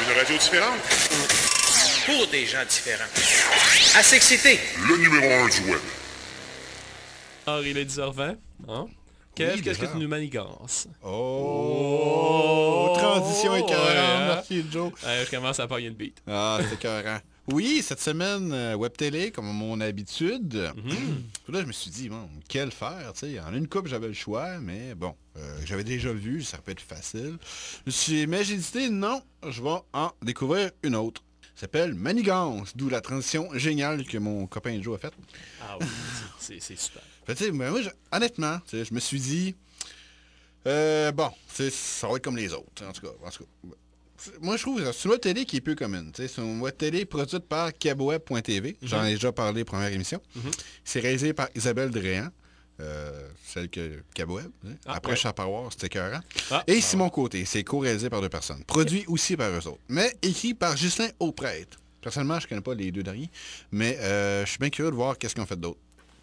Une radio différente. Pour des gens différents. Assez excité. Le numéro 1 du web. Henri, il est 10h20. Hein? Kev, Oui, qu'est-ce que déjà. tu nous manigances? Transition écœurante, Ouais, hein? merci Joe. Ouais, je commence à pogner une beat. Ah, c'est écœurant. Oui, cette semaine, Web Télé, comme à mon habitude. Puis là, je me suis dit, bon, quel faire, tu sais. En une coupe, j'avais le choix, mais bon, j'avais déjà vu, ça peut être facile. Mais j'ai dit, non, je vais en découvrir une autre. Ça s'appelle Manigance, d'où la transition géniale que mon copain Joe a faite. Ah oui, c'est super. Fait, tu sais, moi, honnêtement, tu sais, je me suis dit, bon, tu sais, ça va être comme les autres, en tout cas. Moi, je trouve que c'est une web télé qui est peu commune. C'est une web télé produite par cabweb.tv. J'en ai déjà parlé première émission. C'est réalisé par Isabelle Dréan, celle que Cabweb. Après, ouais. Chaparoir, c'était écœurant. Et Simon Côté, c'est co-réalisé par deux personnes. Produit aussi par eux autres. Mais écrit par Ghislain Auprêtre. Personnellement, je connais pas les deux derniers, mais je suis bien curieux de voir qu'est-ce qu'ils ont fait d'autre.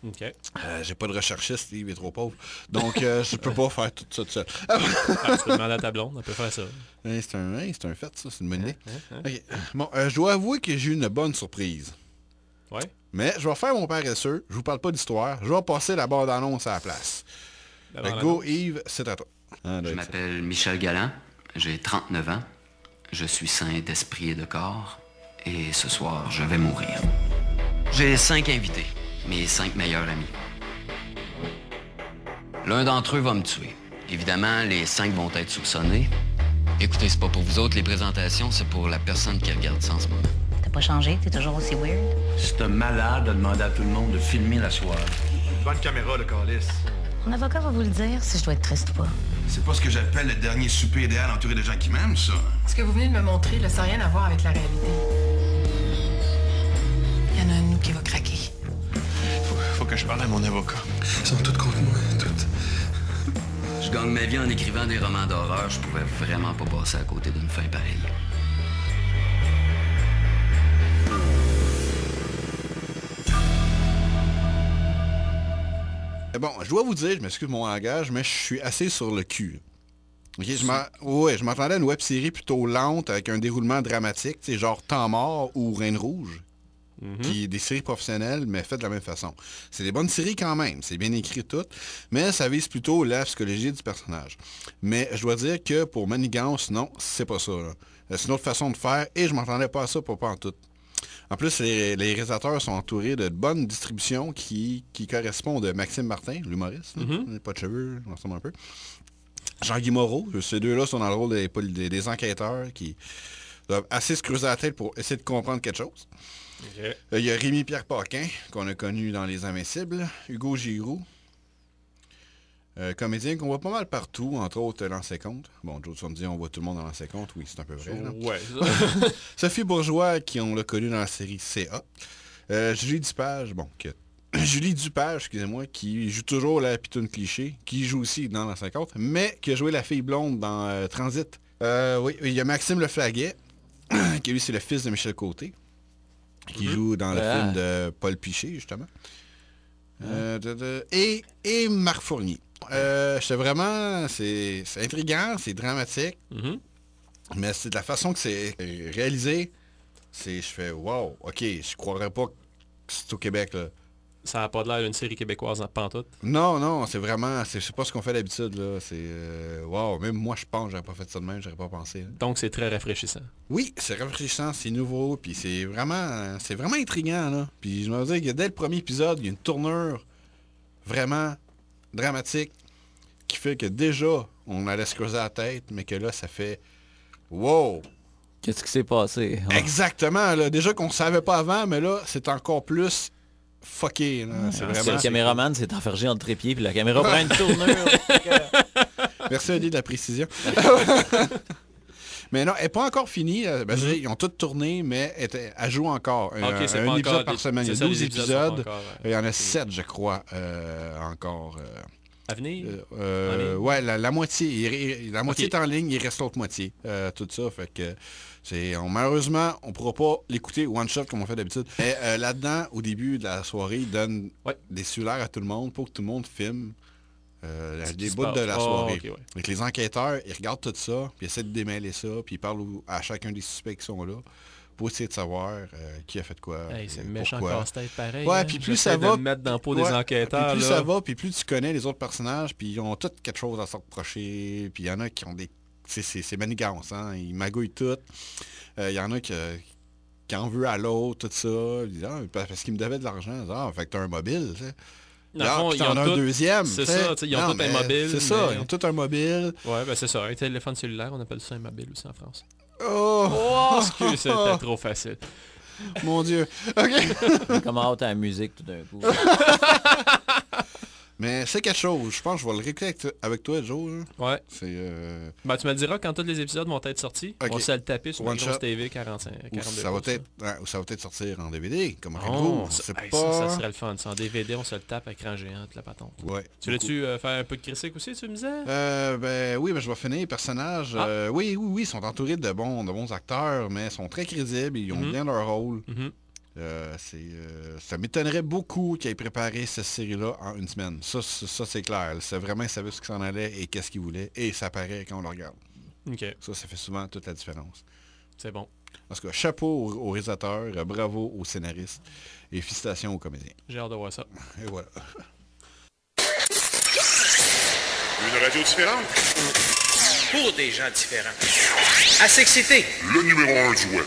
OK. J'ai pas de recherchiste, Yves est trop pauvre. Donc, je peux pas faire tout ça tout seul. Ah, tu peux demander à ta blonde, on peut faire ça. C'est un fait, ça, c'est une bonne idée. OK. Bon, je dois avouer que j'ai eu une bonne surprise. Ouais. Mais je vais faire mon paresseux, je vous parle pas d'histoire, je vais passer la bande-annonce à la place. La Fait que bande-annonce. go Yves, c'est à toi. Je m'appelle Michel Galland, j'ai 39 ans, je suis sain d'esprit et de corps, et ce soir, je vais mourir. J'ai 5 invités, mes 5 meilleurs amis. L'un d'entre eux va me tuer. Évidemment, les 5 vont être soupçonnés. Écoutez, c'est pas pour vous autres les présentations, c'est pour la personne qui regarde ça en ce moment. T'as pas changé, t'es toujours aussi weird. C'est un malade de demander à tout le monde de filmer la soirée. Devant une caméra, le calice. Mon avocat va vous le dire si je dois être triste ou pas. C'est pas ce que j'appelle le dernier souper idéal entouré de gens qui m'aiment, ça. Ce que vous venez de me montrer, là, ça n'a rien à voir avec la réalité. Il y en a un de nous qui va craquer. Faut que je parle à mon avocat. Ils sont tous contre moi, toutes. Je gagne ma vie en écrivant des romans d'horreur, je pouvais vraiment pas passer à côté d'une fin pareille. Bon, je dois vous dire, je m'excuse de mon langage, mais je suis assez sur le cul. Ok, je m'attendais à une web-série plutôt lente, avec un déroulement dramatique, tu sais, genre Temps mort ou Reine Rouge. Qui est des séries professionnelles, mais faites de la même façon. C'est des bonnes séries quand même, c'est bien écrit tout, mais ça vise plutôt la psychologie du personnage. Mais je dois dire que pour Manigance, non, c'est pas ça. Là. C'est une autre façon de faire, et je m'attendais pas à ça pour pas en tout. En plus, les réalisateurs sont entourés de bonnes distributions qui correspondent à Maxime Martin, l'humoriste, pas de cheveux, on ressemble un peu. Jean-Guy Moreau, ces deux-là sont dans le rôle des enquêteurs qui doivent assez se creuser la tête pour essayer de comprendre quelque chose. OK. Il y a Rémi-Pierre Paquin, qu'on a connu dans Les Invincibles, Hugo Giroux, comédien qu'on voit pas mal partout, entre autres L'Ancien Compte. Bon, Joe, tu vas me dire, on voit tout le monde dans L'Ancien Compte, oui, c'est un peu vrai. Là. Ouais, c'est ça. Sophie Bourgeois, qui on l'a connu dans la série CA. Julie Dupage, Julie Dupage, excusez-moi, qui joue toujours la pitoune cliché, qui joue aussi dans L'Ancien Compte, mais qui a joué la fille blonde dans Transit. Oui, il y a Maxime Leflaguet, qui lui, c'est le fils de Michel Côté, qui joue dans le film de Paul Piché, justement. Et Marc Fournier. C'est vraiment... C'est intriguant, c'est dramatique, mais c'est de la façon que c'est réalisé. Je fais, wow, ok, je croirais pas que c'est au Québec, là. Ça n'a pas l'air d'une série québécoise en pantoute. Non, c'est vraiment... C'est pas ce qu'on fait d'habitude, là. C'est... wow, même moi, je pense que j'aurais pas fait ça de même, j'aurais pas pensé. Là. Donc, c'est très rafraîchissant. Oui, c'est rafraîchissant, c'est nouveau, puis c'est vraiment intriguant, là. Puis je me dis que dès le premier épisode, il y a une tournure vraiment dramatique qui fait que déjà, on allait se creuser la tête, mais que là, ça fait... Wow! Qu'est-ce qui s'est passé? Exactement, là. Déjà qu'on savait pas avant, mais là, c'est encore plus fucké, là. C'est vraiment... Le caméraman s'est enfergé entre trépieds, puis la caméra prend une tournure. Merci Eddie de la précision. Mais non, elle n'est pas encore finie. Ils ont toutes tourné, mais elle joue encore. Un épisode par semaine. Il y a 12 épisodes. Il y en a 7, je crois, encore. À venir? Ouais, la moitié. La moitié est en ligne, il reste l'autre moitié. Tout ça, fait que... malheureusement, on ne pourra pas l'écouter one shot comme on fait d'habitude. Mais là-dedans, au début de la soirée, ils donnent des cellulaires à tout le monde pour que tout le monde filme des se bouts de passe? la Ah, soirée. ok, ouais. Donc les enquêteurs, ils regardent tout ça, puis ils essaient de démêler ça, puis ils parlent à chacun des suspects qui sont là, pour essayer de savoir qui a fait quoi. Hey, c'est et méchant pourquoi. casse-tête pareil. Ouais, hein. puis plus J'essaie ça de va... me mettre dans le pot ouais, des enquêteurs. puis plus là. ça va, puis plus tu connais les autres personnages, puis ils ont tous quelque chose à se reprocher, puis il y en a qui ont des... C'est manigance, hein? Ils magouillent tout. Il y en a qui en veut à l'autre, tout ça. Ils disent, parce qu'il me devait de l'argent. Ah, fait que t'as un mobile, tu sais. Dans le fond, puis ils t'en ont as un tout- deuxième. C'est tu sais. ça, tu sais, ils ont Non, tout un mais mobile. C'est ça, mais- ils ont tout un mobile. Ouais, ben c'est ça. Un téléphone cellulaire, on appelle ça un mobile aussi en France. Oh! Oh, excuse, c'était trop facile. Mon Dieu. OK. Comme out à la musique tout d'un coup. Mais c'est quelque chose. Je pense que je vais le réécouter avec toi, Joe. Là. Ouais. C'est... Ben, tu me le diras quand tous les épisodes vont être sortis. Ok. On va se le taper sur One une grosse shot. TV 45, 42 ça va pouces, être, ou ça va peut-être sortir en DVD, comme Rain Oh, Rouge. ça, C'est hey, pas... ça serait le fun. C'est en DVD, on se le tape à écran géant, toute la patente. Ouais. Tu voulais-tu faire un peu de critique aussi, tu me disais? Oui, mais je vais finir. Les personnages, oui, ils sont entourés de bons acteurs, mais ils sont très crédibles, ils ont bien leur rôle. Ça m'étonnerait beaucoup qu'ils aient préparé cette série-là en une semaine. Ça c'est clair. C'est vraiment, ils savaient ce qu'ils s'en allait et qu'est-ce qu'ils voulaient. Et ça paraît quand on le regarde. OK. Ça fait souvent toute la différence. C'est bon. En tout cas, chapeau aux réalisateurs, bravo aux scénaristes et félicitations aux comédiens. J'ai hâte de voir ça. Et voilà. Une radio différente? Pour des gens différents. À s'exciter. Le numéro 1 du web.